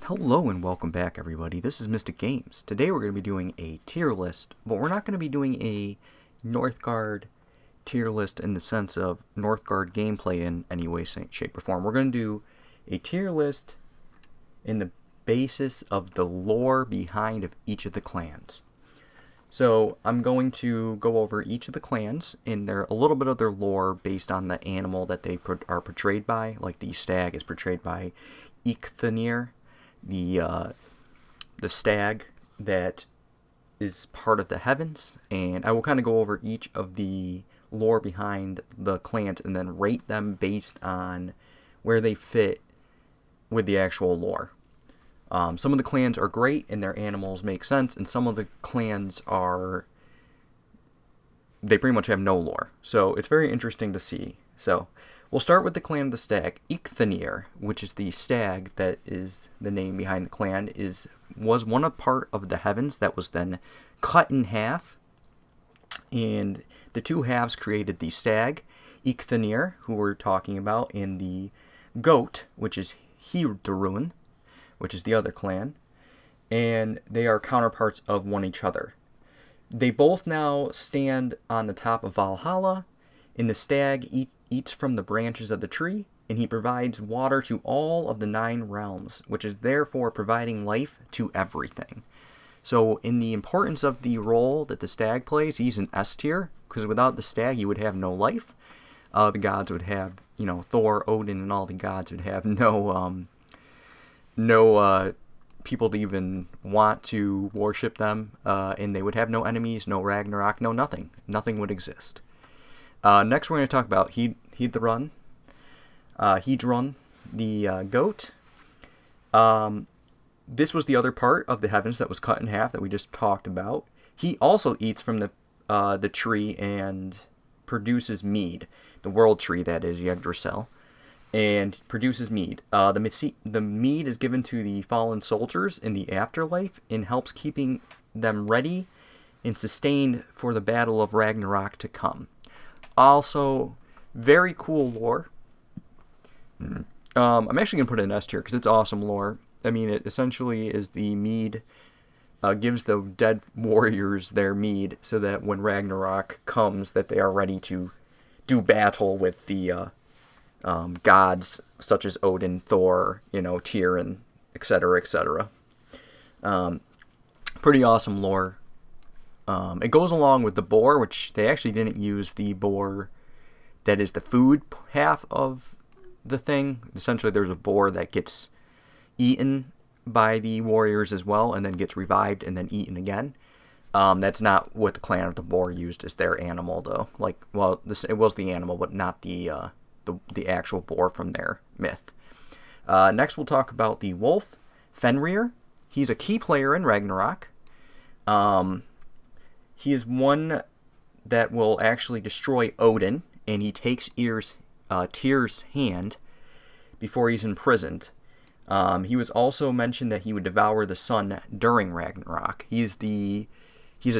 Hello and welcome back, everybody. This is Mystic Games. Today we're going to be doing a tier list, but we're not going to be doing a Northgard tier list in the sense of Northgard gameplay in any way, shape, or form. We're going to do a tier list in the basis of the lore behind of each of the clans. So I'm going to go over each of the clans and a little bit of their lore based on the animal that they are portrayed by. Like the stag is portrayed by Eikthenir, the stag that is part of the heavens, and I will kind of go over each of the lore behind the clans and then rate them based on where they fit with the actual lore. Some of the clans are great and their animals make sense, and some of the clans they pretty much have no lore. So it's very interesting to see. So we'll start with the clan of the stag. Eikthenir, which is the stag that is the name behind the clan, was one part of the heavens that was then cut in half, and the two halves created the stag, Eikthenir, who we're talking about, and the goat, which is Hyrderun, which is the other clan, and they are counterparts of one each other. They both now stand on the top of Valhalla, and the stag eats from the branches of the tree, and he provides water to all of the 9 realms, which is therefore providing life to everything. So in the importance of the role that the stag plays, he's an S tier, because without the stag you would have no life. The gods would have, Thor, Odin, and all the gods would have no people to even want to worship them, and they would have no enemies, no Ragnarok, no nothing. Nothing would exist. Next, we're going to talk about Hedrun, the goat. This was the other part of the heavens that was cut in half that we just talked about. He also eats from the tree and produces mead, the world tree that is Yggdrasil, and produces mead. The mead is given to the fallen soldiers in the afterlife and helps keeping them ready and sustained for the battle of Ragnarok to come. Also, very cool lore. I'm actually going to put it in S tier because it's awesome lore. I mean, it essentially is the mead, gives the dead warriors their mead so that when Ragnarok comes that they are ready to do battle with the gods such as Odin, Thor, Tyr, and etc., etc. Pretty awesome lore. It goes along with the boar, which they actually didn't use the boar that is the food half of the thing. Essentially, there's a boar that gets eaten by the warriors as well, and then gets revived and then eaten again. That's not what the clan of the boar used as their animal, though. It was the animal, but not the actual boar from their myth. Next, we'll talk about the wolf, Fenrir. He's a key player in Ragnarok. He is one that will actually destroy Odin, and he takes Tyr's hand before he's imprisoned. He was also mentioned that he would devour the sun during Ragnarok. He's a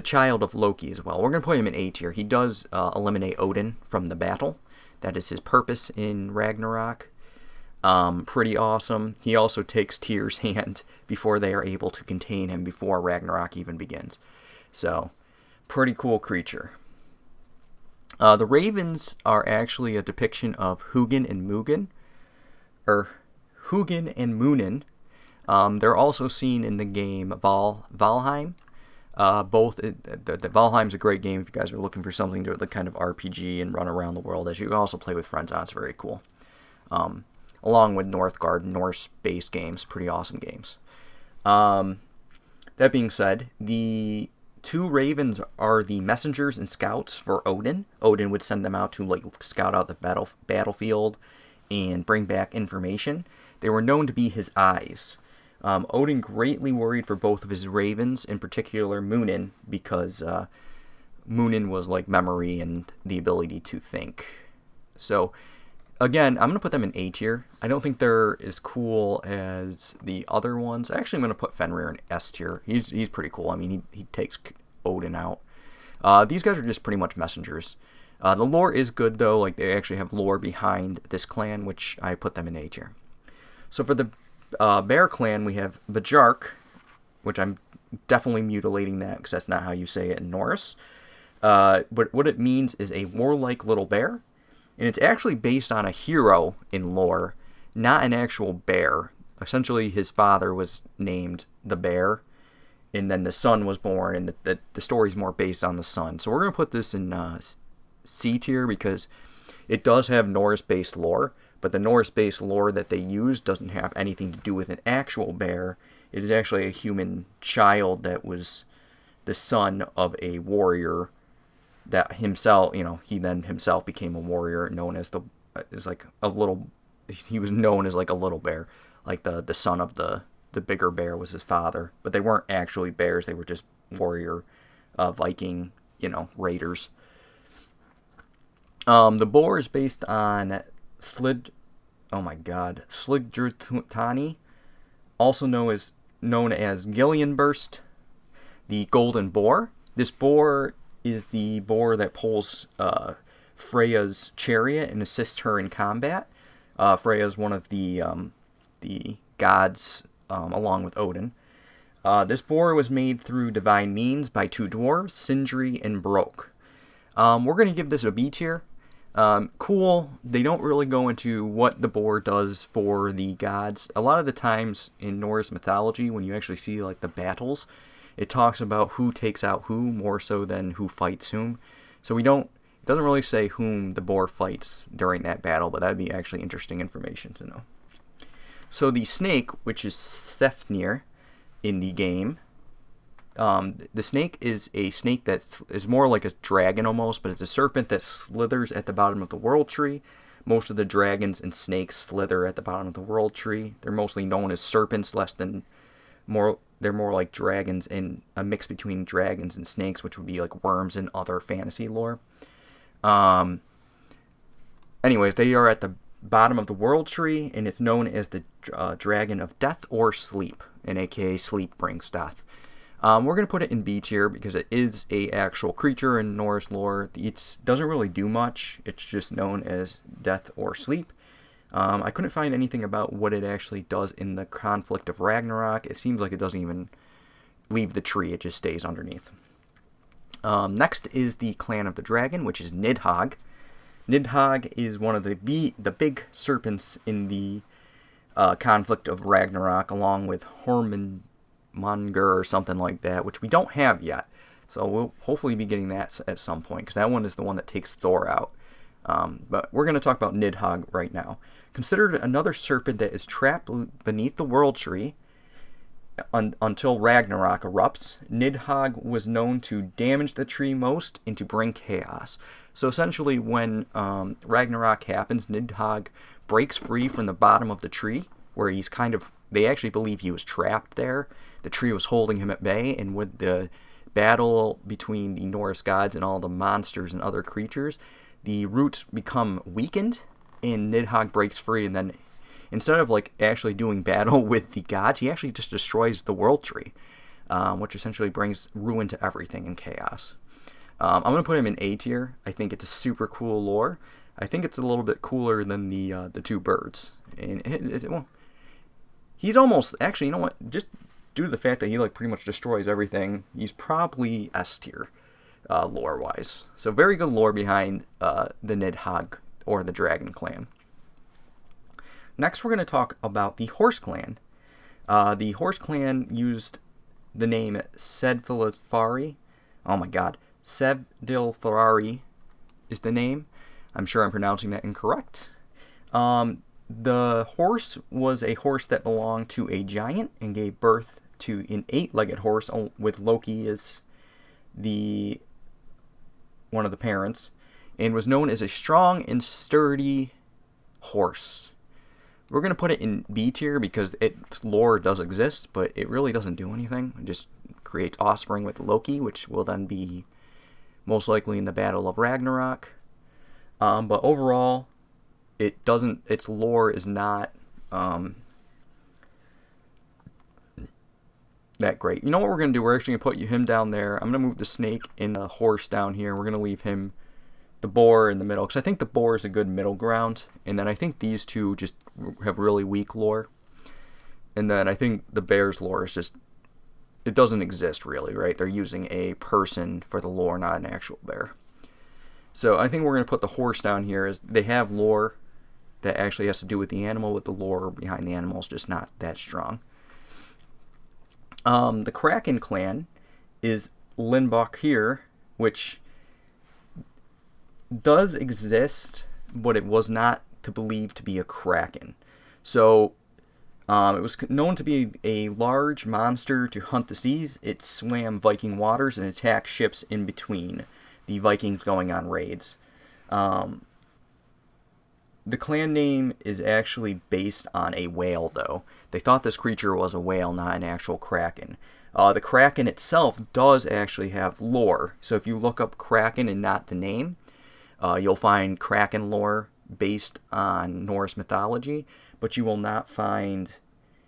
child of Loki as well. We're going to put him in A tier. He does eliminate Odin from the battle. That is his purpose in Ragnarok. Pretty awesome. He also takes Tyr's hand before they are able to contain him before Ragnarok even begins. So, pretty cool creature. The ravens are actually a depiction of Hugin and Munin. They're also seen in the game Valheim. Valheim's a great game if you guys are looking for something to kind of RPG and run around the world, as you can also play with friends on. It's very cool. Along with Northgard, Norse-based games, pretty awesome games. That being said, the 2 ravens are the messengers and scouts for Odin. Odin would send them out to scout out the battlefield and bring back information. They were known to be his eyes. Odin greatly worried for both of his ravens, in particular Munin, because Munin was like memory and the ability to think. So, again, I'm going to put them in A tier. I don't think they're as cool as the other ones. Actually, I'm going to put Fenrir in S tier. He's pretty cool. I mean, he takes Odin out. These guys are just pretty much messengers. The lore is good, though. They actually have lore behind this clan, which I put them in A tier. So for the bear clan, we have Bajark, which I'm definitely mutilating that because that's not how you say it in Norse. But what it means is a warlike little bear, and it's actually based on a hero in lore, not an actual bear. Essentially, his father was named the bear, and then the son was born, and the story's more based on the son. So we're going to put this in C tier because it does have Norse-based lore, but the Norse-based lore that they use doesn't have anything to do with an actual bear. It is actually a human child that was the son of a warrior that himself, he then himself became a warrior known as he was known as like a little bear. Like the son of the bigger bear was his father, but they weren't actually bears. They were just warrior Viking, raiders. The boar is based on Sligdrutani, also known as Gillianburst, the golden boar. This boar is the boar that pulls Freya's chariot and assists her in combat. Freya is one of the gods along with Odin. This boar was made through divine means by two dwarves, Sindri and Brok. We're going to give this a B tier. Cool. They don't really go into what the boar does for the gods. A lot of the times in Norse mythology, when you actually see like the battles, it talks about who takes out who more so than who fights whom. So it doesn't really say whom the boar fights during that battle, but that'd be actually interesting information to know. So the snake, which is Sefnir in the game, the snake is a snake that is more like a dragon almost, but it's a serpent that slithers at the bottom of the world tree. Most of the dragons and snakes slither at the bottom of the world tree. They're mostly known as serpents, they're more like dragons and a mix between dragons and snakes, which would be like worms in other fantasy lore. Anyways, they are at the bottom of the world tree, and it's known as the dragon of death or sleep, and aka sleep brings death. We're going to put it in B tier because it is a actual creature in Norse lore. It doesn't really do much. It's just known as death or sleep. I couldn't find anything about what it actually does in the conflict of Ragnarok. It seems like it doesn't even leave the tree. It just stays underneath. Next is the clan of the dragon, which is Nidhogg. Nidhogg is one of the big serpents in the conflict of Ragnarok, along with Hormongar or something like that, which we don't have yet. So we'll hopefully be getting that at some point, because that one is the one that takes Thor out. But we're going to talk about Nidhogg right now. Considered another serpent that is trapped beneath the world tree until Ragnarok erupts, Nidhogg was known to damage the tree most and to bring chaos. So essentially when Ragnarok happens, Nidhogg breaks free from the bottom of the tree, where they actually believe he was trapped there. The tree was holding him at bay, and with the battle between the Norse gods and all the monsters and other creatures, the roots become weakened, and Nidhogg breaks free, and then instead of like actually doing battle with the gods, he actually just destroys the world tree, which essentially brings ruin to everything and chaos. I'm going to put him in A tier. I think it's a super cool lore. I think it's a little bit cooler than the two birds. And he's almost, actually, you know what, just due to the fact that he like pretty much destroys everything, he's probably S tier lore-wise. So very good lore behind the Nidhogg, or the Dragon Clan. Next, we're going to talk about the Horse Clan. The Horse Clan used the name Sedfilfari. Oh my god. Sevdilfarari is the name. I'm sure I'm pronouncing that incorrect. The horse was a horse that belonged to a giant and gave birth to an 8-legged horse with Loki as one of the parents, and was known as a strong and sturdy horse. We're going to put it in B tier because its lore does exist, but it really doesn't do anything. It just creates offspring with Loki, which will then be most likely in the Battle of Ragnarok. But overall, its lore is not that great. You know what we're going to do? We're actually going to put him down there. I'm going to move the snake and the horse down here. We're going to leave the boar in the middle, because I think the boar is a good middle ground, and then I think these two just have really weak lore. And then I think the bear's lore is just, it doesn't exist really, right? They're using a person for the lore, not an actual bear. So I think we're going to put the horse down here as they have lore that actually has to do with the animal, but the lore behind the animal is just not that strong. The Kraken clan is Limbach here, which does exist, but it was not believed to be a kraken. So it was known to be a large monster to hunt the seas. It swam Viking waters and attacked ships in between the Vikings going on raids. The clan name is actually based on a whale, though. They thought this creature was a whale, not an actual kraken. The kraken itself does actually have lore. So if you look up kraken and not the name, you'll find kraken lore based on Norse mythology, but you will not find,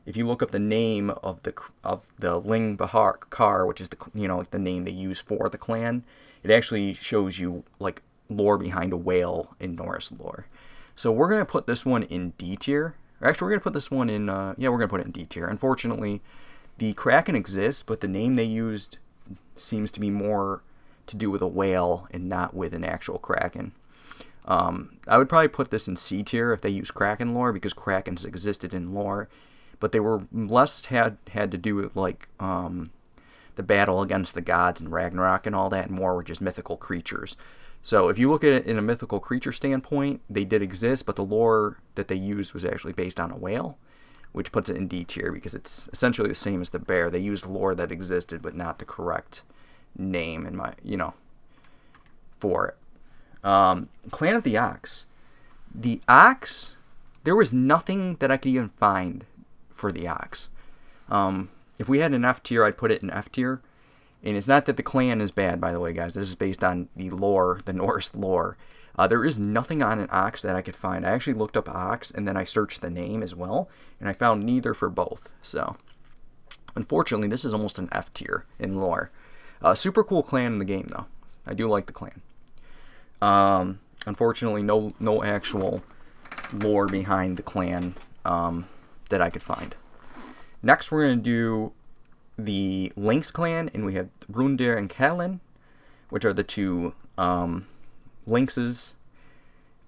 if you look up the name of the Lingbahar, which is the name they use for the clan, it actually shows you like lore behind a whale in Norse lore. So we're gonna put this one in D tier. Or actually, we're gonna put this one in. We're gonna put it in D tier. Unfortunately, the kraken exists, but the name they used seems to be more to do with a whale and not with an actual kraken. I would probably put this in C tier if they use kraken lore, because krakens existed in lore, but they were less had to do with like the battle against the gods and Ragnarok and all that, and more were just mythical creatures. So if you look at it in a mythical creature standpoint, they did exist, but the lore that they used was actually based on a whale, which puts it in D tier because it's essentially the same as the bear. They used lore that existed, but not the correct name for it. Clan of the Ox. The Ox, there was nothing that I could even find for the Ox. If we had an F tier, I'd put it in F tier. And it's not that the clan is bad, by the way, guys. This is based on the lore, the Norse lore. There is nothing on an ox that I could find. I actually looked up ox, and then I searched the name as well, and I found neither for both. So, unfortunately, this is almost an F tier in lore. Super cool clan in the game, though. I do like the clan. Unfortunately, no actual lore behind the clan that I could find. Next, we're going to do the Lynx clan, and we have Rundir and Kalin, which are the two lynxes.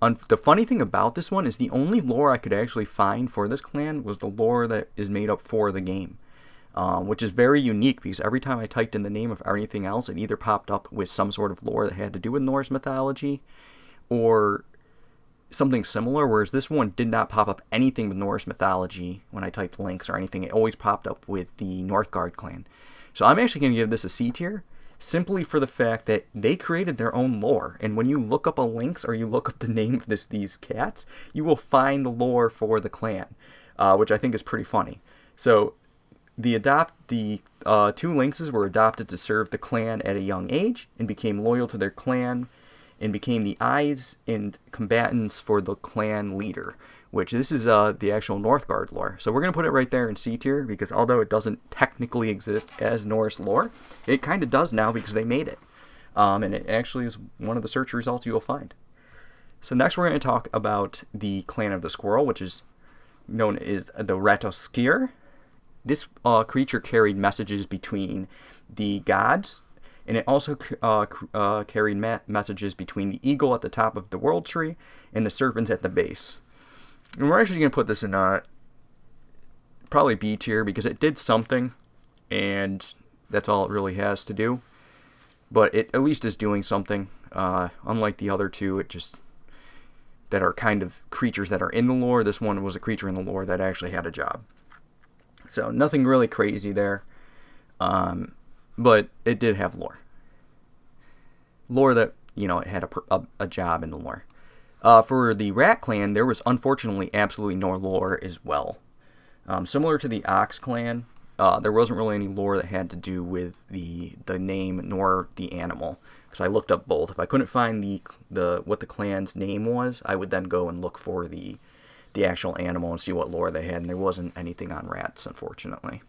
The funny thing about this one is the only lore I could actually find for this clan was the lore that is made up for the game, which is very unique because every time I typed in the name of anything else, it either popped up with some sort of lore that had to do with Norse mythology or something similar, whereas this one did not pop up anything with Norse mythology when I typed Lynx or anything. It always popped up with the Northgard clan. So I'm actually going to give this a C tier, simply for the fact that they created their own lore. And when you look up a Lynx or you look up the name of these cats, you will find the lore for the clan, which I think is pretty funny. So the two lynxes were adopted to serve the clan at a young age and became loyal to their clan and became the eyes and combatants for the clan leader, which this is the actual Northgard lore. So we're going to put it right there in C tier because although it doesn't technically exist as Norse lore, it kind of does now because they made it. And it actually is one of the search results you will find. So next we're going to talk about the Clan of the Squirrel, which is known as the Ratoskir. This creature carried messages between the gods, and it also carried messages between the eagle at the top of the world tree and the serpents at the base. And we're actually going to put this in probably B tier because it did something, and that's all it really has to do. But it at least is doing something. Unlike the other two, that are kind of creatures that are in the lore. This one was a creature in the lore that actually had a job. So nothing really crazy there. But it did have lore. Lore that, it had a job in the lore. For the Rat Clan, there was unfortunately absolutely no lore as well. Similar to the Ox Clan, there wasn't really any lore that had to do with the name nor the animal. Because I looked up both. If I couldn't find what the clan's name was, I would then go and look for the actual animal and see what lore they had, and there wasn't anything on rats, unfortunately.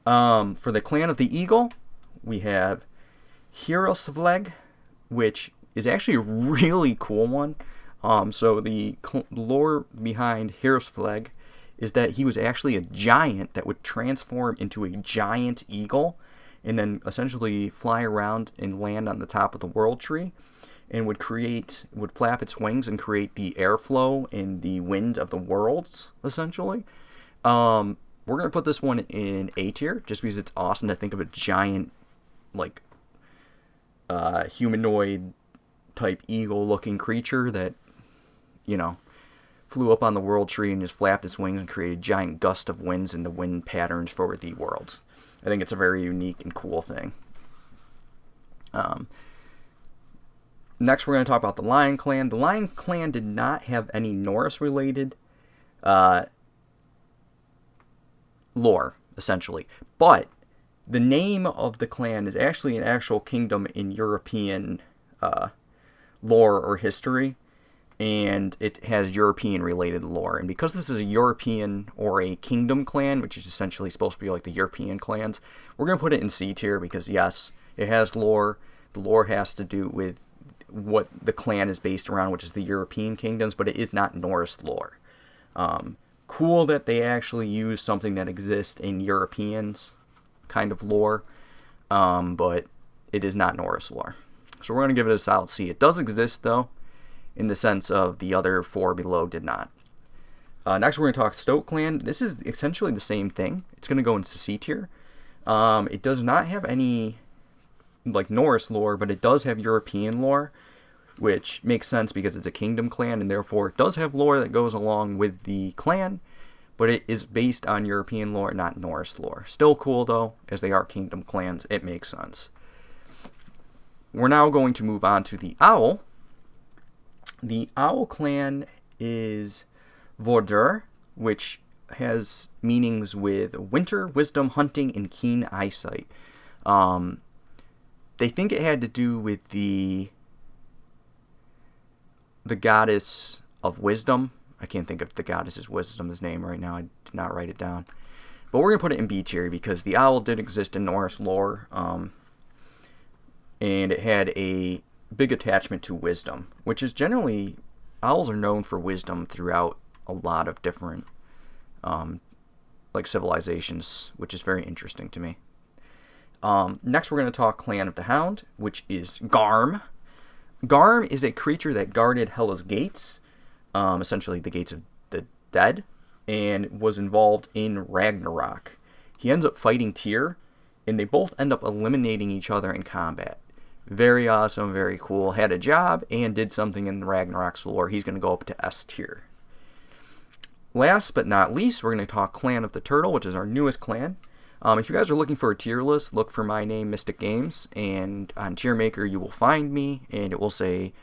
For the Clan of the Eagle, we have Hirosvleg, which is actually a really cool one. So the lore behind Hirosvleg is that he was actually a giant that would transform into a giant eagle and then essentially fly around and land on the top of the world tree and would flap its wings and create the airflow and the wind of the worlds, essentially. We're going to put this one in A tier just because it's awesome to think of a giant, like, humanoid type eagle looking creature that, you know, flew up on the world tree and just flapped its wings and created a giant gust of winds and the wind patterns for the worlds. I think it's a very unique and cool thing. Next, we're going to talk about the Lion Clan. The Lion Clan did not have any Norse-related lore, essentially. But the name of the clan is actually an actual kingdom in European lore or history. And it has European-related lore. And because this is a European or a kingdom clan, which is essentially supposed to be like the European clans, we're going to put it in C tier because, yes, it has lore. The lore has to do with what the clan is based around, which is the European kingdoms, but it is not Norse lore. Cool that they actually use something that exists in Europeans kind of lore, but it is not Norse lore. So we're going to give it a solid C. It does exist, though, in the sense of the other four below did not. Next, we're going to talk Stoke Clan. This is essentially the same thing. It's going to go into C tier. It does not have any like Norse lore, but it does have European lore, which makes sense because it's a kingdom clan, and therefore it does have lore that goes along with the clan, but it is based on European lore, not Norse lore. Still cool, though, as they are kingdom clans. It makes sense. We're now going to move on to the Owl. The Owl clan is Vordur, which has meanings with winter, wisdom, hunting, and keen eyesight. They think it had to do with the goddess of wisdom. I can't think of the goddess's wisdom's name right now. I did not write it down. But we're going to put it in B tier because the owl did exist in Norse lore. And it had a big attachment to wisdom, which is generally, owls are known for wisdom throughout a lot of different like civilizations, which is very interesting to me. Next, we're going to talk Clan of the Hound, which is Garm. Garm is a creature that guarded Hela's gates, essentially the gates of the dead, and was involved in Ragnarok. He ends up fighting Tyr, and they both end up eliminating each other in combat. Very awesome, very cool. Had a job and did something in Ragnarok's lore. He's going to go up to S tier. Last but not least, we're going to talk Clan of the Turtle, which is our newest clan. If you guys are looking for a tier list, look for my name, Mystic Games, and on Tier Maker you will find me, and it will say,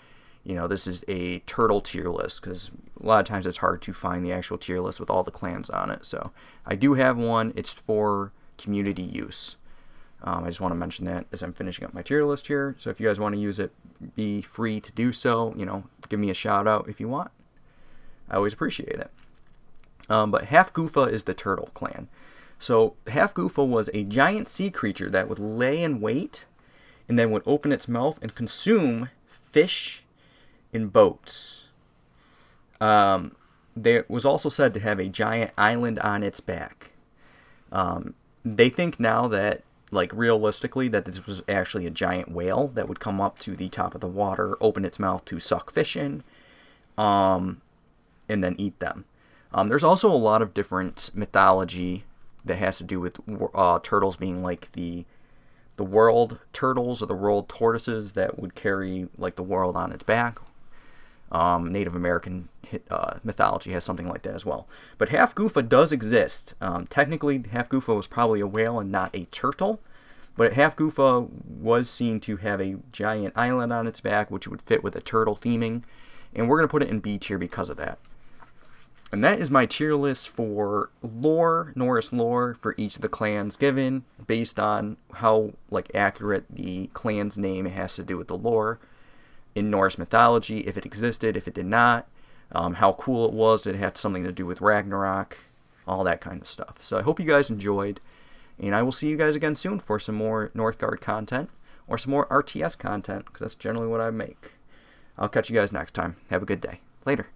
you know, this is a turtle tier list, because a lot of times it's hard to find the actual tier list with all the clans on it. So I do have one. It's for community use. I just want to mention that as I'm finishing up my tier list here. So if you guys want to use it, be free to do so. You know, give me a shout out if you want. I always appreciate it. But Half Goofa is the turtle clan. So Half Goofa was a giant sea creature that would lay in wait and then would open its mouth and consume fish in boats. There was also said to have a giant island on its back. They think now that, like, realistically, that this was actually a giant whale that would come up to the top of the water, open its mouth to suck fish in, and then eat them. There's also a lot of different mythology that has to do with turtles being like the world turtles or the world tortoises that would carry like the world on its back. Native American mythology has something like that as well. But Half Goofa does exist. Technically, Half Goofa was probably a whale and not a turtle. But Half Goofa was seen to have a giant island on its back, which would fit with a turtle theming. And we're going to put it in B tier because of that. And that is my tier list for lore, Norse lore, for each of the clans given, based on how like accurate the clan's name has to do with the lore in Norse mythology, if it existed, if it did not, how cool it was, did it have something to do with Ragnarok, all that kind of stuff. So I hope you guys enjoyed, and I will see you guys again soon for some more Northgard content, or some more RTS content, because that's generally what I make. I'll catch you guys next time. Have a good day. Later.